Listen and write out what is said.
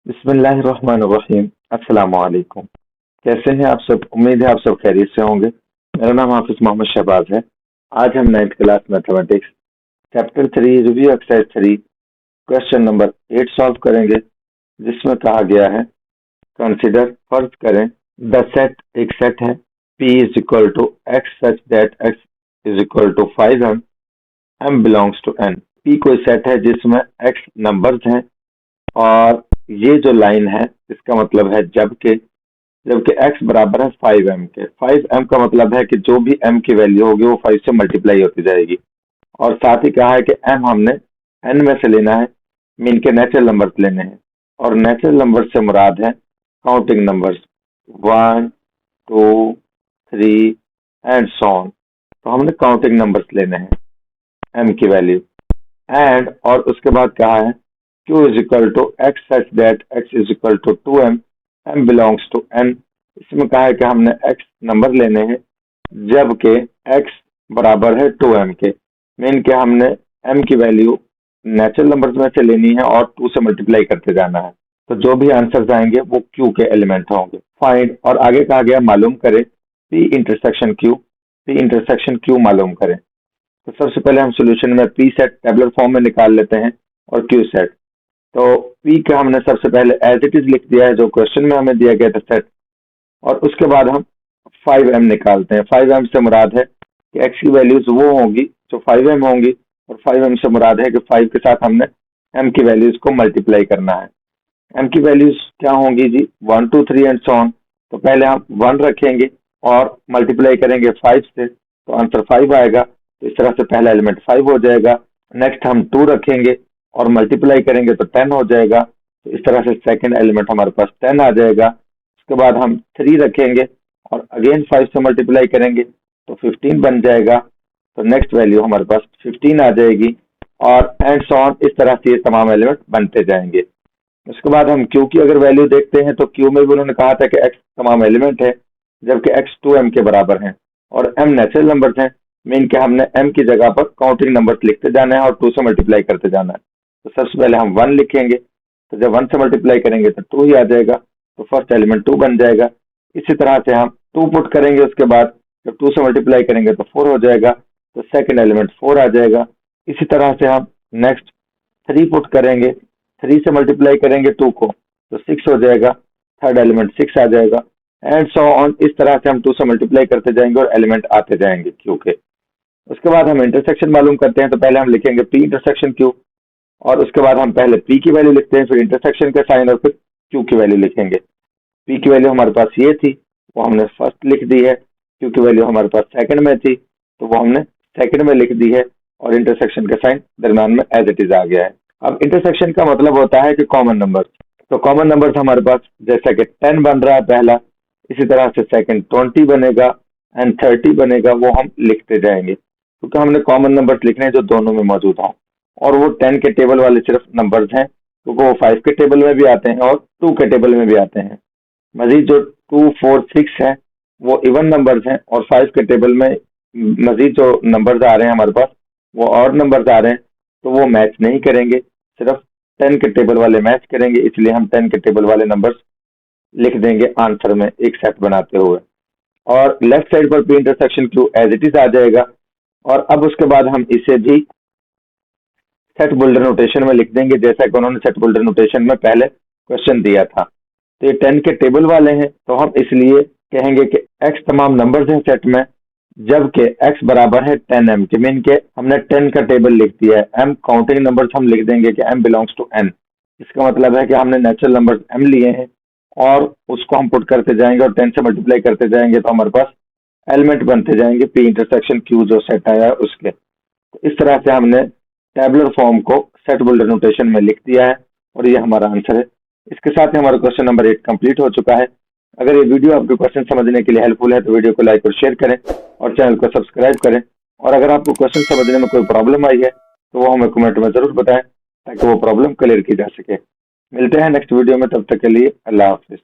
बिस्मिल्लाहिर्रहमानिर्रहीम। अस्सलाम वालेकुम। कैसे हैं आप सब? उम्मीद है आप सब खैरियत से होंगे। मेरा नाम हाफिज मोहम्मद शहबाज है। आज हम 9th class mathematics chapter 3 review exercise 3 question number 8 solve करेंगे, जिसमें कहा गया है कंसिडर, फर्ज करें, द सेट एक सेट है P is equal to x such that x is equal to 5m, M belongs to N। P कोई सेट है जिसमें x नंबर्स हैं और ये जो लाइन है इसका मतलब है जबकि जबकि x बराबर है 5m के। 5m का मतलब है कि जो भी m की वैल्यू होगी वो 5 से मल्टीप्लाई होती जाएगी। और साथ ही कहा है कि m हमने n में से लेना है, मीन के नेचुरल नंबर्स लेने हैं। और नेचुरल नंबर से मुराद है counting numbers 1 2 3 and so on. तो हमने काउंटिंग नंबर्स लेने हैं m की वैल्यू। एंड और उसके बाद कहा है Q is equal to x such that x is equal to 2m, m belongs to n। इसमें कहा है कि हमने x नंबर लेने हैं जबकि x बराबर है 2m के। मीन के हमने m की वैल्यू नेचुरल नंबर्स में से लेनी है और 2 से मल्टीप्लाई करते जाना है। तो जो भी आंसर्स आएंगे वो Q के एलिमेंट होंगे। फाइंड, और आगे कहा गया मालूम करें P intersection Q। P intersection Q मालूम करें। तो सबसे पहले हम सॉल्यूशन में P सेट टेबुलर फॉर्म में निकाल लेते हैं और Q सेट। तो P का हमने सबसे पहले एज इट इज लिख दिया है जो क्वेश्चन में हमें दिया गया था सेट। और उसके बाद हम 5m निकालते हैं। 5m से मुराद है कि x की वैल्यूज वो होंगी जो 5m होंगी, और 5m से मुराद है कि 5 के साथ हमने m की वैल्यूज को मल्टीप्लाई करना है। m की वैल्यूज क्या होंगी जी? 1 2 3 एंड सो ऑन। तो पहले हम 1 रखेंगे और मल्टीप्लाई करेंगे 5 से, तो आंसर 5 आएगा। तो इस तरह से पहला एलिमेंट 5 हो जाएगा। नेक्स्ट हम 2 रखेंगे और मल्टीप्लाई करेंगे तो 10 हो जाएगा। तो इस तरह से सेकंड एलिमेंट हमारे पास 10 आ जाएगा। उसके बाद हम 3 रखेंगे और अगेन 5 से मल्टीप्लाई करेंगे तो 15 बन जाएगा। तो नेक्स्ट वैल्यू हमारे पास 15 आ जाएगी। और एंड सो ऑन, इस तरह से ये तमाम एलिमेंट बनते जाएंगे। उसके बाद हम Q की अगर वैल्यू देखते हैं तो Q में भी उन्होंने कहा था कि x तमाम एलिमेंट है जबकि x 2m के बराबर है और m नेचुरल नंबर्स हैं। मीन के हमने m की जगह पर काउंटिंग नंबर्स लिखते जाना है और 2 से मल्टीप्लाई करते जाना है। तो सबसे पहले हम 1 लिखेंगे, तो जब 1 से मल्टीप्लाई करेंगे तो 2 ही आ जाएगा। तो फर्स्ट एलिमेंट 2 बन जाएगा। इसी तरह से हम 2 पुट करेंगे, उसके बाद जब 2 से मल्टीप्लाई करेंगे तो 4 हो जाएगा। तो सेकंड एलिमेंट 4 आ जाएगा। इसी तरह से हम नेक्स्ट 3 पुट करेंगे, 3 से मल्टीप्लाई करेंगे 2 को तो 6 हो जाएगा। थर्ड एलिमेंट 6 आ जाएगा एंड सो ऑन। इस तरह से हम 2 से मल्टीप्लाई करते जाएंगे और एलिमेंट आते जाएंगे Q के। उसके बाद हम इंटरसेक्शन मालूम करते हैं। तो पहले हम लिखेंगे P इंटरसेक्शन Q और उसके बाद हम पहले P की वैल्यू लिखते हैं, फिर इंटरसेक्शन का साइन और फिर Q की वैल्यू लिखेंगे। P की वैल्यू हमारे पास ये थी, वो हमने फर्स्ट लिख दी है। Q की वैल्यू हमारे पास सेकंड में थी तो वो हमने सेकंड में लिख दी है और इंटरसेक्शन का साइन दरम्यान में एज इट इज आ गया है। अब इंटरसेक्शन का मतलब होता है कि कॉमन नंबर। तो कॉमन नंबर हमारे पास जैसा कि 10 बन रहा है पहला, इसी तरह से सेकंड 20 बनेगा एंड 30 बनेगा, वो हम लिखते जाएंगे क्योंकि हमने कॉमन नंबर्स लिखने हैं जो दोनों में मौजूद हों। और वो 10 के टेबल वाले सिर्फ नंबर्स हैं क्योंकि वो 5 के टेबल में भी आते हैं और 2 के टेबल में भी आते हैं। मजीद जो 2 4 6 हैं वो इवन नंबर्स हैं और 5 के टेबल में मजीद जो नंबर्स आ रहे हैं हमारे पास वो और नंबर्स आ रहे हैं, तो वो मैच नहीं करेंगे, सिर्फ 10 के टेबल वाले मैच करेंगे। इसलिए हम 10 के टेबल वाले नंबर्स लिख देंगे आंसर में एक सेट बनाते हुए। और लेफ्ट साइड पर P intersection Q as it is आ जाएगा। और अब उसके बाद हम इसे भी सेट बुल्डर नोटेशन में लिख देंगे जैसा कि उन्होंने सेट बुल्डर नोटेशन में पहले क्वेश्चन दिया था। तो ये 10 के टेबल वाले हैं तो हम इसलिए कहेंगे कि x तमाम नंबर्स हैं सेट में जबकि x बराबर है 10m के। मीन के हमने 10 का टेबल लिख दिया है। m काउंटिंग नंबर्स हम लिख देंगे कि m बिलोंग्स टू n। इसका मतलब है कि हमने नेचुरल नंबर्स m लिए हैं और उसको हम पुट करते जाएंगे और 10 से मल्टीप्लाई करते जाएंगे तो हमारे पास एलिमेंट बनते जाएंगे P इंटरसेक्शन Q जो सेट आया है उसके। तो इस तरह से हमने टैबुलर फॉर्म को सेट बुल्डर नोटेशन में लिख दिया है और ये हमारा आंसर है। इसके साथ ही हमारा क्वेश्चन नंबर 8 कंप्लीट हो चुका है। अगर ये वीडियो आपके क्वेश्चन समझने के लिए हेल्पफुल है तो वीडियो को लाइक और शेयर करें और चैनल को सब्सक्राइब करें। और अगर आपको क्वेश्चन समझने में कोई प्रॉब्लम आई है तो वो हमें कमेंट में जरूर बताएं ताकि वो प्रॉब्लम क्लियर की जा सके। मिलते हैं नेक्स्ट वीडियो में, तब तक के लिए अल्लाह हाफिज।